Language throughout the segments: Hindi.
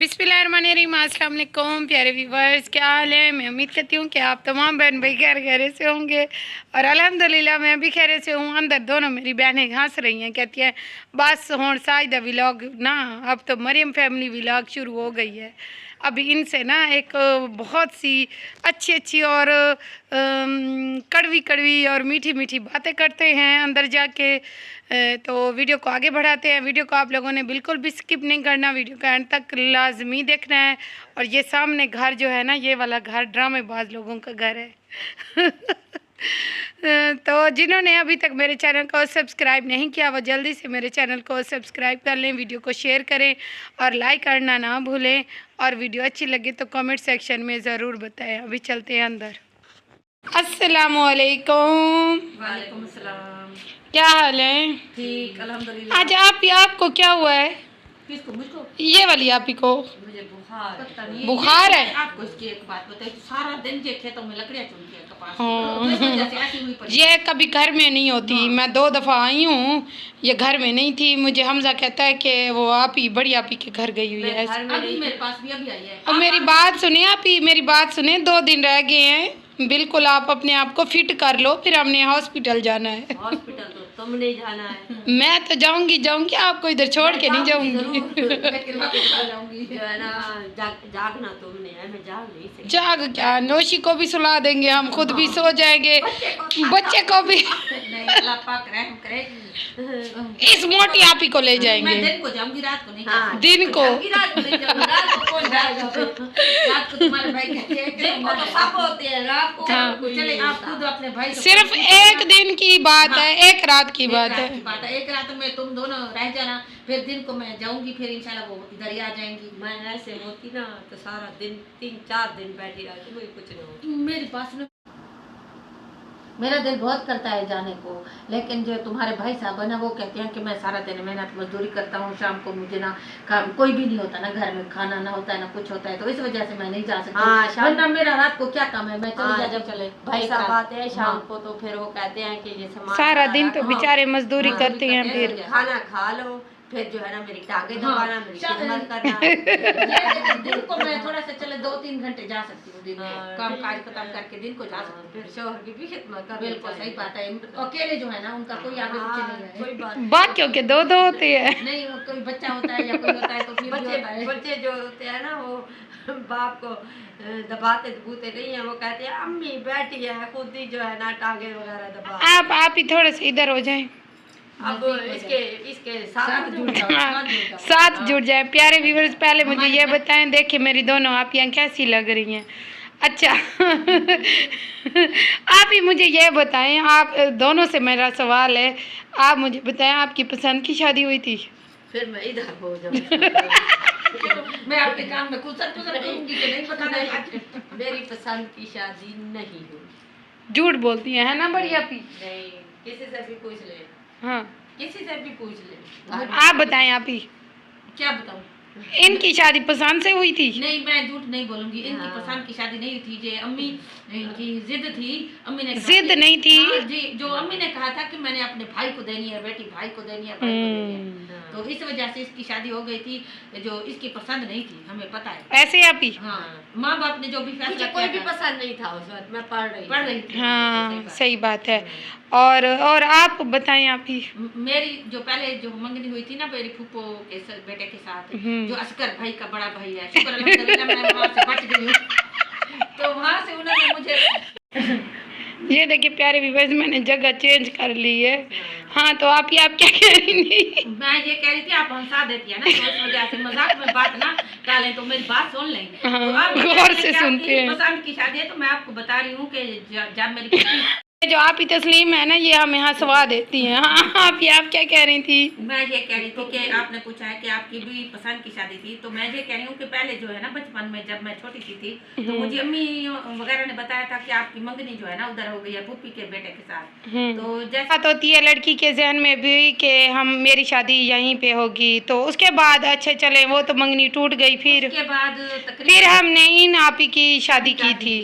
बिस्मिल्लाहिर्रहमानिर्रहीम। अस्सलाम वालेकुम प्यारे व्यूवर्स, क्या हाल है। मैं उम्मीद करती हूँ कि आप तमाम बहन भाई खैर से होंगे और अल्हम्दुलिल्लाह मैं भी खैर से हूँ। अंदर दोनों मेरी बहनें हंस रही हैं, कहती हैं बस हुण साजिदा व्लॉग ना, अब तो मरियम फैमिली व्लॉग शुरू हो गई है। अभी इनसे ना एक बहुत सी अच्छी और कड़वी कड़वी और मीठी मीठी बातें करते हैं अंदर जाके। तो वीडियो को आगे बढ़ाते हैं। वीडियो को आप लोगों ने बिल्कुल भी स्किप नहीं करना, वीडियो का एंड तक लाजमी देखना है। और ये सामने घर जो है ना, ये वाला घर ड्रामेबाज लोगों का घर है। तो जिन्होंने अभी तक मेरे चैनल को सब्सक्राइब नहीं किया वो जल्दी से मेरे चैनल को सब्सक्राइब कर लें, वीडियो को शेयर करें और लाइक करना ना भूलें। और वीडियो अच्छी लगे तो कमेंट सेक्शन में ज़रूर बताएं। अभी चलते हैं अंदर। अस्सलामुअलैकुम। वालेकुम अस्सलाम। क्या हाल है? ठीक अल्हम्दुलिल्लाह। आज आपको क्या हुआ है? किसको? मुझको? ये वाली आप ही को मुझे बुखार। पता नहीं। बुखार है? आपको इसकी एक बात बताई, सारा दिन जे खेतों में लकड़ियां चुनती है कपास हाँ। की, तो इस वजह से ऐसी हुई पड़ी। ये कभी घर में नहीं होती। हाँ। मैं 2 दफ़ा आई हूँ, ये घर में नहीं थी। मुझे हमजा कहता है कि वो आप ही बड़ी आप ही के घर गई हुई है। अभी मेरे पास भी अभी आई है। और मेरी बात सुने, आप ही मेरी बात सुने, 2 दिन रह गए हैं। बिल्कुल आप अपने आप को फिट कर लो, फिर हमने हॉस्पिटल जाना है। हॉस्पिटल तो तुमने जाना है। मैं तो जाऊंगी आपको इधर छोड़ के नहीं जाऊंगी। जो है ना, जागना तुमने है, मैं जाग नहीं सकती। जाग क्या, नौशी को भी सुला देंगे, हम खुद भी सो जाएंगे, बच्चे को भी। नहीं, अल्लाह पाक रहम करे। इस मोटी आप ही को ले जाएंगे। मैं दिन को जाऊंगी, रात को नहीं। हाँ, दिन को। रात को नहीं जाऊंगी, रात को कौन जाएगा? रात को तुम्हारे भाई कहते हैं कि दिन को तो सब होते हैं, रात को हाँ। चले आप खुद अपने भाई सिर्फ एक दिन की बात है, एक रात की बात है। एक रात में तुम दोनों रह जाना, फिर दिन को मैं जाऊंगी, फिर इंशाल्लाह वो इधर ही आ जाएंगी। मैं ऐसे होती ना तो सारा दिन 3-4 दिन बैठी रहती, मुझे कुछ नहीं होता। मेरी बात सुनो, मेरा दिल बहुत करता है जाने को, लेकिन जो तुम्हारे भाई साहब है ना, वो कहते हैं कि मैं सारा दिन मेहनत मजदूरी करता हूँ, शाम को मुझे ना कोई भी नहीं होता ना, घर में खाना ना होता है ना कुछ होता है, तो इस वजह से मैं नहीं जा सकती। हाँ, वरना मेरा रात को क्या काम है, मैं चली जब चले भाई साहब आते हैं शाम हाँ। को, तो फिर वो कहते हैं कि ये सामान सारा दिन तो हाँ। बेचारे मजदूरी हाँ, करते हैं, फिर खाना खा लो, फिर जो है ना मेरी टांगे हाँ। दबाना, मेरी खिदमत करना। दिन को मैं थोड़ा सा चले 2-3 घंटे जा सकती हूँ, दिन हाँ, काम काज खत्म करके दिन को जा सकती हूँ। फिर शोहर की भी खिदमत कर। बिल्कुल सही बात है। अकेले जो है ना, उनका कोई आगे पीछे नहीं है। कोई बात बाकियों के 2-2 होते हैं। नहीं, वो कोई बच्चा होता है या कोई होता है तो फिर भी होता है। बच्चे जो होते हैं ना, वो बाप को दबाते दबूते नहीं है, वो कहते हैं अम्मी बैठी है, खुद ही जो है ना टांगे वगैरह दबा। आप ही थोड़े से इधर हो जाएं। अब इसके साथ जुड़ जाओ। साथ जुड़ जाए। प्यारे व्यूअर्स, पहले मुझे ये बताएं, देखिए मेरी दोनों आप यहाँ कैसी लग रही हैं। अच्छा। आप ही मुझे ये बताएं, आप दोनों से मेरा सवाल है, आप मुझे बताएं आपकी पसंद की शादी हुई थी? फिर मैं इधर हो जाऊँ। मैं आपके काम में कुछ करूंगी कि नहीं बताना। मेरी पसंद की शादी नहीं हुई। झूठ बोलती हैं, है ना बड़ी आप ही? नहीं, किसी से भी पूछ ले। हाँ, किसी से भी पूछ ले। आप बताएं आप ही, क्या बताऊं? इनकी शादी पसंद से हुई थी? नहीं, मैं झूठ नहीं बोलूंगी, इनकी हाँ। पसंद की शादी नहीं थी। जे अम्मी की जिद थी, अम्मी ने जिद नहीं थी? हाँ जी, जो अम्मी ने कहा था कि मैंने अपने भाई को देनी है बेटी, भाई को देनी है, भाई को देनी है, तो इस वजह से इसकी शादी हो गई थी। जो इसकी पसंद नहीं थी, हमें पता है। ऐसे आप ही? हाँ, माँ बाप ने जो भी मुझे फैसला कोई किया भी था, पसंद नहीं था उस वक्त, मैं पढ़ रही थी। हाँ, सही बात है। और आप बताएं आप ही। मेरी जो पहले जो मंगनी हुई थी ना मेरी फूफो के बेटे के साथ, जो असगर भाई का बड़ा भाई है, शुक्र अल्हम्दुलिल्लाह मैं वहाँ से बच गई हूँ। तो वहाँ से उन्होंने मुझे ये देखिए प्यारे व्यूअर्स, मैंने जगह चेंज कर ली है। हाँ, तो आप क्या कह रही थी? मैं ये कह रही थी, आप हंसा देती है ना, तो इस वजह से मजाक में बात ना डालें, तो मेरी बात सुन लें। हाँ, तो आप गौर से सुनते हैं। पसंद की शादी है, तो मैं आपको बता रही हूँ कि जब मेरी जो आप ही तस्लीम है ना, ये हमें हंसवा देती हैं। हाँ, आप क्या कह रही थी? मैं ये कह रही थी कि आपने पूछा है कि आपकी भी पसंद की शादी थी, तो मैं ये कह रही हूँ कि पहले जो है ना, बचपन में जब मैं छोटी सी थी, तो मुझे अम्मी वगैरह ने बताया था कि आपकी मंगनी जो है ना उधर हो गई है फूफी के बेटे के साथ। तो जैसे बात होती है लड़की के जहन में भी कि हम मेरी शादी यहीं पे होगी, तो उसके बाद अच्छा चले, वो तो मंगनी टूट गई, फिर उसके बाद हमने इन आप ही की शादी की थी।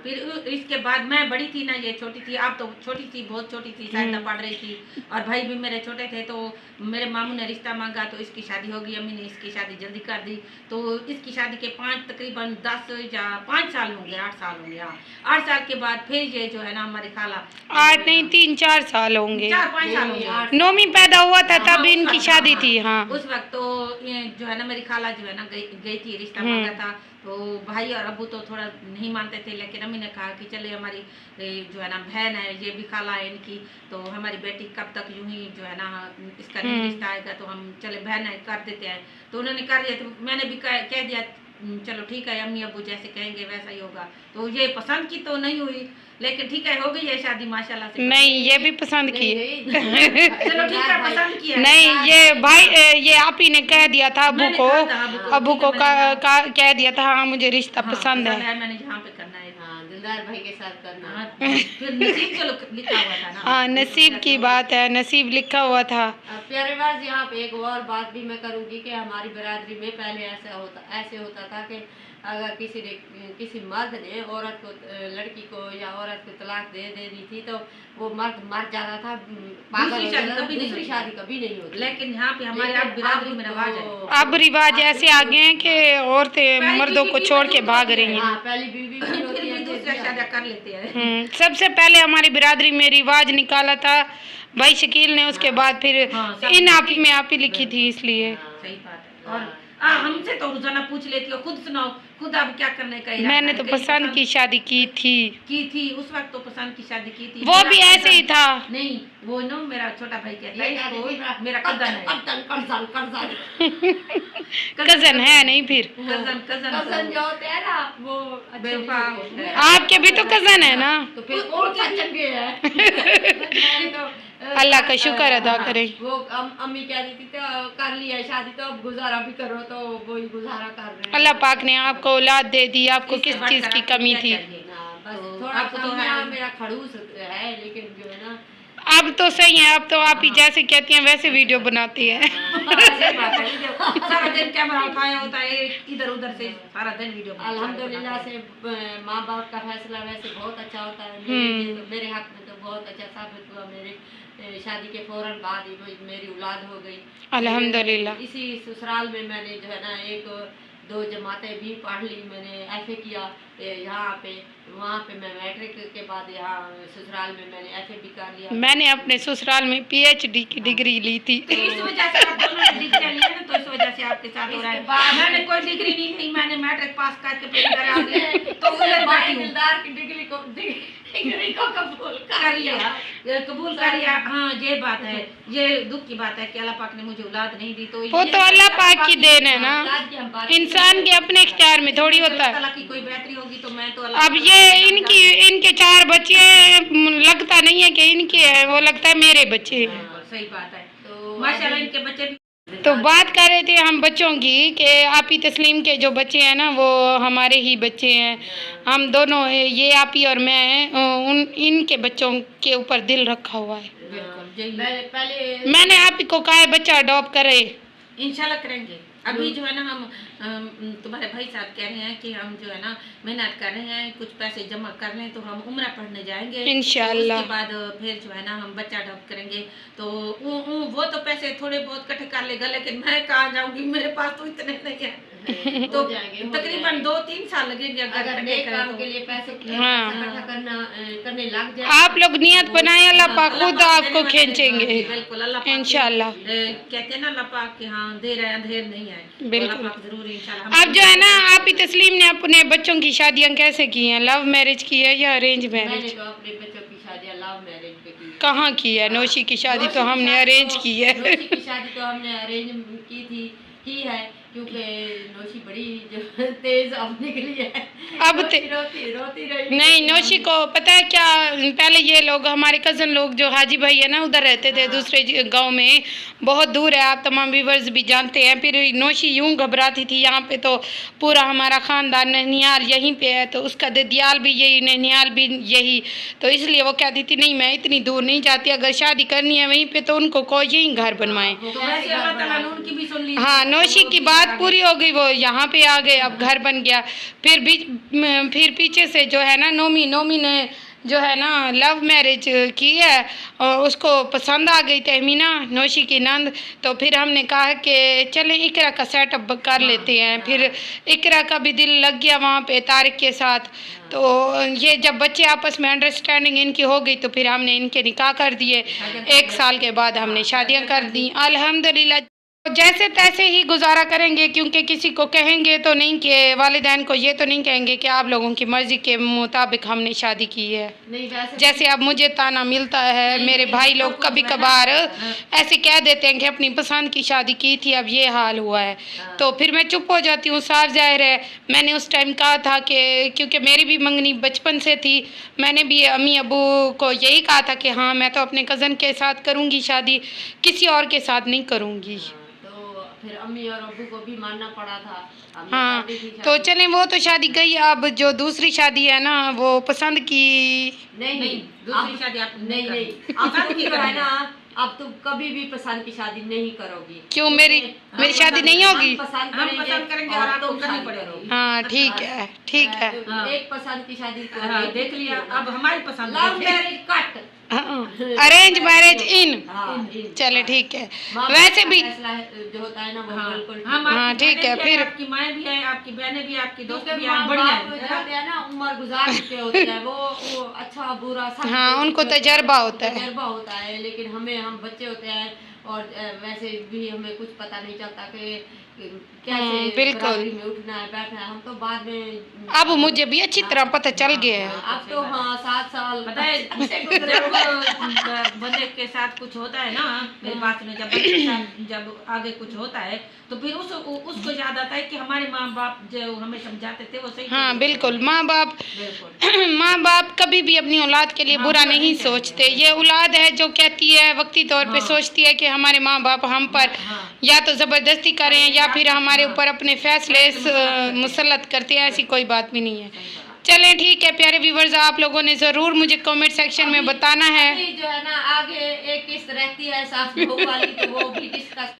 फिर इसके बाद मैं बड़ी थी ना, ये छोटी थी। आप तो छोटी थी, बहुत छोटी थी, शायद पढ़ रही थी, और भाई भी मेरे छोटे थे। तो मेरे मामू ने रिश्ता मांगा, तो इसकी शादी हो गई। अम्मी ने इसकी शादी जल्दी कर दी। तो इसकी शादी के तकरीबन 10 या 5 साल होंगे, 8 साल होंगे। 8 साल के बाद फिर ये जो है ना हमारी खाला, 8 नहीं 3-4 साल होंगे, 4-5 साल होंगे। नौमी पैदा हुआ था तब इनकी शादी थी। हाँ, उस वक्त तो ये जो है ना मेरी खाला जो है ना गई थी, रिश्ता मांगा था। तो भाई और अबू तो थोड़ा नहीं मानते थे, लेकिन अम्मी ने कहा कि चले हमारी जो है ना बहन है, ये भी खाला है इनकी, तो हमारी बेटी कब तक यूं ही जो है ना इसका नहीं रिश्ता आएगा, तो हम चले बहन है कर देते हैं। तो उन्होंने कर दिया। तो मैंने भी कह दिया चलो ठीक है, अम्मी अबू जैसे कहेंगे वैसा ही होगा। तो ये पसंद की तो नहीं हुई, लेकिन ठीक है हो गई है शादी माशाल्लाह से। नहीं ये भी पसंद की है। चलो ठीक है, पसंद किया। नहीं ये भाई ये आप ही ने कह दिया था अबू को, अबू को कह दिया था हाँ मुझे रिश्ता पसंद है। मैंने जहाँ पे करना है। हाँ, दिलदार भाई के साथ करना। हाँ, फिर नसीब चलो लिखा हुआ था ना। हाँ नसीब की बात है, नसीब लिखा हुआ था। प्यारे बाज, यहाँ पे एक और बात भी मैं करूँगी कि हमारी बरादरी में पहले ऐसे होता था कि अगर किसी मर्द ने औरत को, लड़की को या औरत को तलाक दे देनी थी, तो वो मर्द मर जाता था, दूसरी शादी कभी नहीं होती। लेकिन यहाँ पे हमारे अब बिरादरी में रिवाज है। अब रिवाज ऐसे आ गए हैं कि औरतें मर्दों को छोड़ के भाग रही हैं। हाँ, पहली बीवी भी होती है, दूसरा शादी कर लेते हैं। सबसे पहले हमारी बिरादरी में रिवाज निकाला था भाई शकील ने, उसके बाद फिर इन आप में आप ही लिखी थी, इसलिए। सही बात है। और हमसे तो रोजाना पूछ लेती हो, खुद सुनाओ, खुद अब क्या करने का इरादा मैंने है? तो पसंद की शादी की थी उस वक्त तो पसंद की शादी की थी। वो भी ऐसे ही था। नहीं वो ना मेरा छोटा भाई कहता है इसको मेरा कजन है। कजन है नहीं, फिर कजन जो होते हैं ना वो बेवफा। आपके भी तो कजन है ना। तो फिर कौन सा चंगे है? मैंने तो अल्लाह का शुक्र अदा करें। वो अम्मी कह रही थी तो कर लिया शादी, तो अब गुजारा भी करो, तो वही गुजारा कर रहे हैं। अल्लाह पाक ने आपको औलाद दे दी, आपको किस चीज की कमी थी? बस थोड़ा सा मेरा खड़ूस है, लेकिन जो है ना अब तो सही है, अब तो आप ही जैसे कहती हैं वैसे वीडियो बनाती है। सारा दिन कैमरा उठाया होता है इधर उधर से, सारा दिन वीडियो। अल्हम्दुलिल्लाह से माँ बाप का फैसला वैसे बहुत अच्छा होता है। मेरे हक में तो बहुत अच्छा साबित हुआ। मेरे शादी के फौरन बाद ही मेरी औलाद हो गई अल्हम्दुलिल्लाह। इसी ससुराल में मैंने जो है ना 1-2 जमातें भी पढ़ ली। मैंने FA किया यहाँ पे, वहाँ पे मैं मैट्रिक के बाद यहाँ ससुराल में मैंने FA भी कर लिया। मैंने अपने ससुराल में PhD की डिग्री ली थी। तो इस वजह से आप दोनों ने डिग्री लिया ना, तो इस वजह से आपके साथ हो रहा है। मैंने कोई डिग्री नहीं ली, मैंने मैट्रिक पास करके फिर घर आ गई, तो उधर बाकी दिलदार की डिग्री को कबूल कर लिया। हाँ ये बात है, ये दुख की बात है कि अल्लाह पाक ने मुझे औलाद नहीं दी। तो वो तो अल्लाह पाक की देन है ना, इंसान के अपने इख्तियार में थोड़ी होता है। अल्लाह की कोई बेहतरी होगी तो मैं तो अब ये इनके 4 बच्चे लगता नहीं है कि इनके है, वो लगता है मेरे बच्चे। सही बात है। तो माशाल्लाह इनके बच्चे भी। तो बात कर रहे थे हम बच्चों की कि आपी तस्लीम के जो बच्चे हैं ना वो हमारे ही बच्चे हैं। हम दोनों, ये आपी और मैं, इनके बच्चों के ऊपर दिल रखा हुआ है। पहले मैंने आपी को कहा है बच्चा अडॉप्ट करे, इंशाल्लाह करेंगे। अभी जो है ना हम तुम्हारे भाई साहब कह रहे हैं कि हम जो है ना मेहनत कर रहे हैं, कुछ पैसे जमा कर लें तो हम उम्रा पढ़ने जाएंगे इंशाल्लाह। उसके बाद फिर जो है ना हम बच्चा अडॉप्ट करेंगे। तो वो तो पैसे थोड़े बहुत इकट्ठे कर लेगा, लेकिन मैं कहाँ जाऊंगी, मेरे पास तो इतने नहीं है। तो तकरीबन 2-3 साल लगेंगे अगर नए काम के लिए पैसे इकट्ठा करने लग जाए। आप लोग नियत बनाए, अल्लाह पाक खुद आपको खींचेंगे बिल्कुल। अल्लाह इंशाल्लाह। कहते हैं ना अल्लाह पाक कि हाँ दे रहे अंधेर नहीं है, बिल्कुल जरूर इंशाल्लाह। अब जो है ना आप ही तस्लीम ने अपने बच्चों की शादियां कैसे की हैं? लव मैरिज की है या अरेंज मैरिज? मैंने तो अपने बच्चों की शादी लव मैरिज पे की। कहाँ की है? नौशी की शादी तो हमने अरेंज की है। नौशी की शादी तो हमने अरेंज की है, क्योंकि नौशी बड़ी जो तेज अब निकली है। अब रोती रही। नहीं, नौशी को पता है क्या, पहले ये लोग हमारे कज़न लोग जो हाजी भाई है ना उधर रहते थे, दूसरे गांव में, बहुत दूर है, आप तमाम व्यूअर्स भी जानते हैं। फिर नौशी यूं घबराती थी, यहाँ पे तो पूरा हमारा ख़ानदान नैनियाल यहीं पे है, तो उसका ददियाल भी यही, नैनियाल भी यही, तो इसलिए वो कहती थी नहीं मैं इतनी दूर नहीं जाती, अगर शादी करनी है वहीं पे तो उनको कोई यहीं घर बनवाएं। हाँ, नौशी की बात पूरी हो गई, वो यहाँ पे आ गए, अब घर बन गया। फिर फिर पीछे से जो है ना नोमी ने जो है ना लव मैरिज की है और उसको पसंद आ गई तहमीना नौशी की नंद। तो फिर हमने कहा कि चलें इकरा का सेटअप कर लेते हैं। फिर इकरा का भी दिल लग गया वहाँ पे तारिक के साथ। तो ये जब बच्चे आपस में अंडरस्टैंडिंग इनकी हो गई तो फिर हमने इनके निकाह कर दिए। 1 साल के बाद हमने शादियाँ कर दी अल्हम्दुलिल्लाह। जैसे तैसे ही गुजारा करेंगे क्योंकि किसी को कहेंगे तो नहीं कि वालिदैन को ये तो नहीं कहेंगे कि आप लोगों की मर्ज़ी के मुताबिक हमने शादी की है। नहीं वैसे जैसे अब मुझे ताना मिलता है, मेरे भाई लोग कभी कभार ऐसे कह देते हैं कि अपनी पसंद की शादी की थी अब ये हाल हुआ है। तो फिर मैं चुप हो जाती हूँ। साफ जाहिर है मैंने उस टाइम कहा था कि क्योंकि मेरी भी मंगनी बचपन से थी, मैंने भी अम्मी अबू को यही कहा था कि हाँ मैं तो अपने कज़न के साथ करूँगी शादी, किसी और के साथ नहीं करूँगी। फिर अम्मी और अब्बू को भी मानना पड़ा था। हाँ तो चलें वो तो शादी गई। अब जो दूसरी शादी है ना वो पसंद की नहीं दूसरी शादी आप नहीं अब तुम है ना, अब तुम कभी भी पसंद की शादी नहीं करोगी। क्यों मेरी शादी नहीं होगी? हम पसंद करेंगे और आपको करनी पड़ेगी। हाँ ठीक है। एक पसंद की शादी देख लिया, अब हमारी पसंद love marriage cut arrange marriage in. चले ठीक है। वैसे भी जो होता है ना वो बिल्कुल हाँ ठीक है। फिर आपकी माएँ भी है, आपकी बहनें भी, आपकी दोस्त भी माँ बढ़िया बाप होते हैं ना, उम्र गुजार चुके होते हैं, वो अच्छा बुरा सब हाँ उनको तजर्बा होता है। लेकिन हम बच्चे होते हैं और वैसे भी हमें कुछ पता नहीं चलता कि कैसे बिल्कुल बराबरी में उठना है बैठना है। हम तो बाद में अब मुझे भी अच्छी तरह पता चल गया है। अब तो हाँ 7 साल पता है जब बंदे के साथ कुछ होता है ना, मेरे पास में जब बच्चे के साथ जब आगे कुछ होता है तो फिर उसको याद आता है कि हमारे माँ बाप जो हमें समझाते थे वो सही। हाँ बिल्कुल माँ बाप कभी भी अपनी औलाद के लिए बुरा नहीं सोचते। ये औलाद है जो कहती है वक्ती तौर पे सोचती है कि हमारे माँ बाप हम पर या तो ज़बरदस्ती करें या फिर हमारे ऊपर अपने फैसले मुसल्लत करते हैं। ऐसी कोई बात भी नहीं है। चलें ठीक है प्यारे व्यूवर्स, आप लोगों ने ज़रूर मुझे कमेंट सेक्शन में बताना है। जो है ना आगे एक किस्त रहती है सास बहू वाली, तो वो भी डिस्कस